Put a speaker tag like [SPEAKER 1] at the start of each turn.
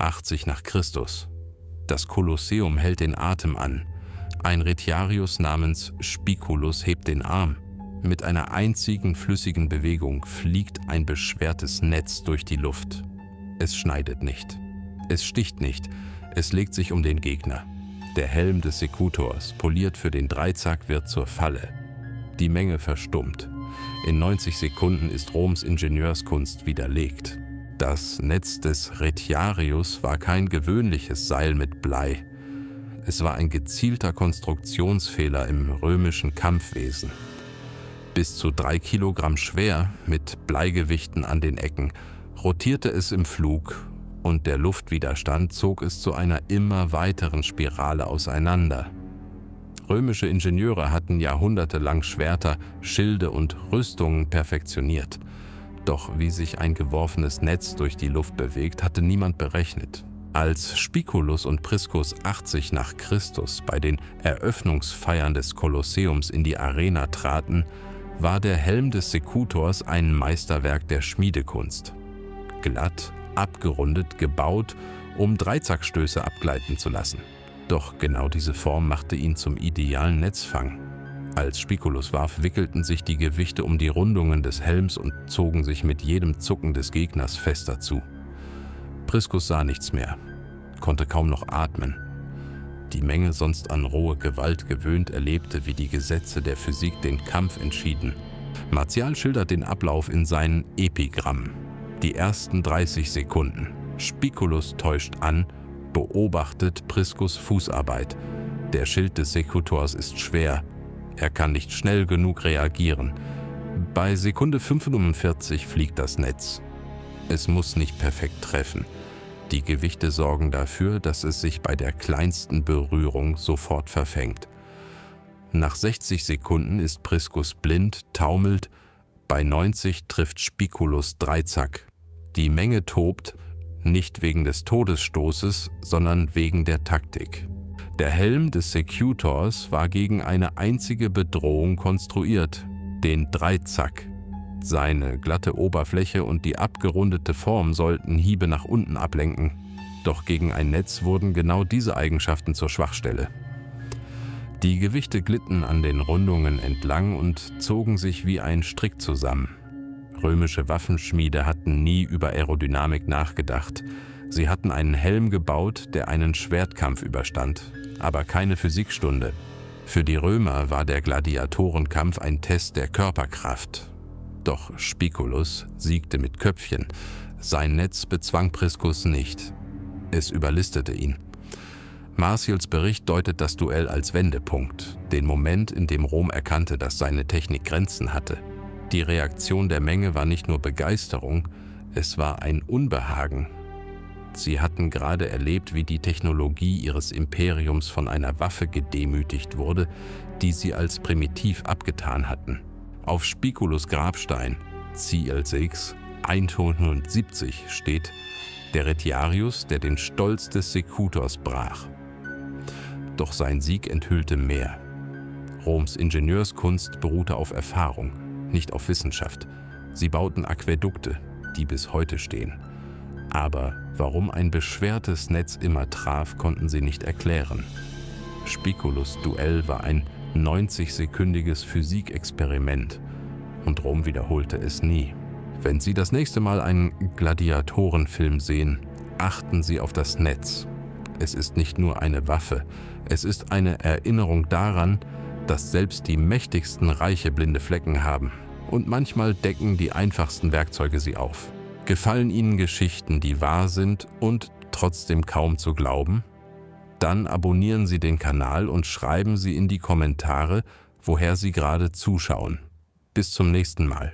[SPEAKER 1] 80 nach Christus. Das Kolosseum hält den Atem an. Ein Retiarius namens Spiculus hebt den Arm. Mit einer einzigen flüssigen Bewegung fliegt ein beschwertes Netz durch die Luft. Es schneidet nicht. Es sticht nicht. Es legt sich um den Gegner. Der Helm des Sekutors, poliert für den Dreizack, wird zur Falle. Die Menge verstummt. In 90 Sekunden ist Roms Ingenieurskunst widerlegt. Das Netz des Retiarius war kein gewöhnliches Seil mit Blei. Es war ein gezielter Konstruktionsfehler im römischen Kampfwesen. Bis zu 3 Kilogramm schwer, mit Bleigewichten an den Ecken, rotierte es im Flug und der Luftwiderstand zog es zu einer immer weiteren Spirale auseinander. Römische Ingenieure hatten jahrhundertelang Schwerter, Schilde und Rüstungen perfektioniert. Doch wie sich ein geworfenes Netz durch die Luft bewegt, hatte niemand berechnet. Als Spiculus und Priscus 80 nach Christus bei den Eröffnungsfeiern des Kolosseums in die Arena traten, war der Helm des Sekutors ein Meisterwerk der Schmiedekunst. Glatt, abgerundet, gebaut, um Dreizackstöße abgleiten zu lassen. Doch genau diese Form machte ihn zum idealen Netzfang. Als Spiculus warf, wickelten sich die Gewichte um die Rundungen des Helms und zogen sich mit jedem Zucken des Gegners fester zu. Priscus sah nichts mehr, konnte kaum noch atmen. Die Menge, sonst an rohe Gewalt gewöhnt, erlebte, wie die Gesetze der Physik den Kampf entschieden. Martial schildert den Ablauf in seinen Epigrammen. Die ersten 30 Sekunden. Spiculus täuscht an, beobachtet Priscus' Fußarbeit. Der Schild des Sekutors ist schwer. Er kann nicht schnell genug reagieren. Bei Sekunde 45 fliegt das Netz. Es muss nicht perfekt treffen. Die Gewichte sorgen dafür, dass es sich bei der kleinsten Berührung sofort verfängt. Nach 60 Sekunden ist Priscus blind, taumelt. Bei 90 trifft Spiculus Dreizack. Die Menge tobt, nicht wegen des Todesstoßes, sondern wegen der Taktik. Der Helm des Sekutors war gegen eine einzige Bedrohung konstruiert, den Dreizack. Seine glatte Oberfläche und die abgerundete Form sollten Hiebe nach unten ablenken. Doch gegen ein Netz wurden genau diese Eigenschaften zur Schwachstelle. Die Gewichte glitten an den Rundungen entlang und zogen sich wie ein Strick zusammen. Römische Waffenschmiede hatten nie über Aerodynamik nachgedacht. Sie hatten einen Helm gebaut, der einen Schwertkampf überstand, aber keine Physikstunde. Für die Römer war der Gladiatorenkampf ein Test der Körperkraft. Doch Spiculus siegte mit Köpfchen. Sein Netz bezwang Priscus nicht. Es überlistete ihn. Martials Bericht deutet das Duell als Wendepunkt, den Moment, in dem Rom erkannte, dass seine Technik Grenzen hatte. Die Reaktion der Menge war nicht nur Begeisterung, es war ein Unbehagen. Sie hatten gerade erlebt, wie die Technologie ihres Imperiums von einer Waffe gedemütigt wurde, die sie als primitiv abgetan hatten. Auf Spiculus' Grabstein, CL6 170, steht der Retiarius, der den Stolz des Sekutors brach. Doch sein Sieg enthüllte mehr. Roms Ingenieurskunst beruhte auf Erfahrung, nicht auf Wissenschaft. Sie bauten Aquädukte, die bis heute stehen. Aber warum ein beschwertes Netz immer traf, konnten sie nicht erklären. Spiculus' Duell war ein 90-sekündiges Physikexperiment und Rom wiederholte es nie. Wenn Sie das nächste Mal einen Gladiatorenfilm sehen, achten Sie auf das Netz. Es ist nicht nur eine Waffe, es ist eine Erinnerung daran, dass selbst die mächtigsten Reiche blinde Flecken haben. Und manchmal decken die einfachsten Werkzeuge sie auf. Gefallen Ihnen Geschichten, die wahr sind und trotzdem kaum zu glauben? Dann abonnieren Sie den Kanal und schreiben Sie in die Kommentare, woher Sie gerade zuschauen. Bis zum nächsten Mal.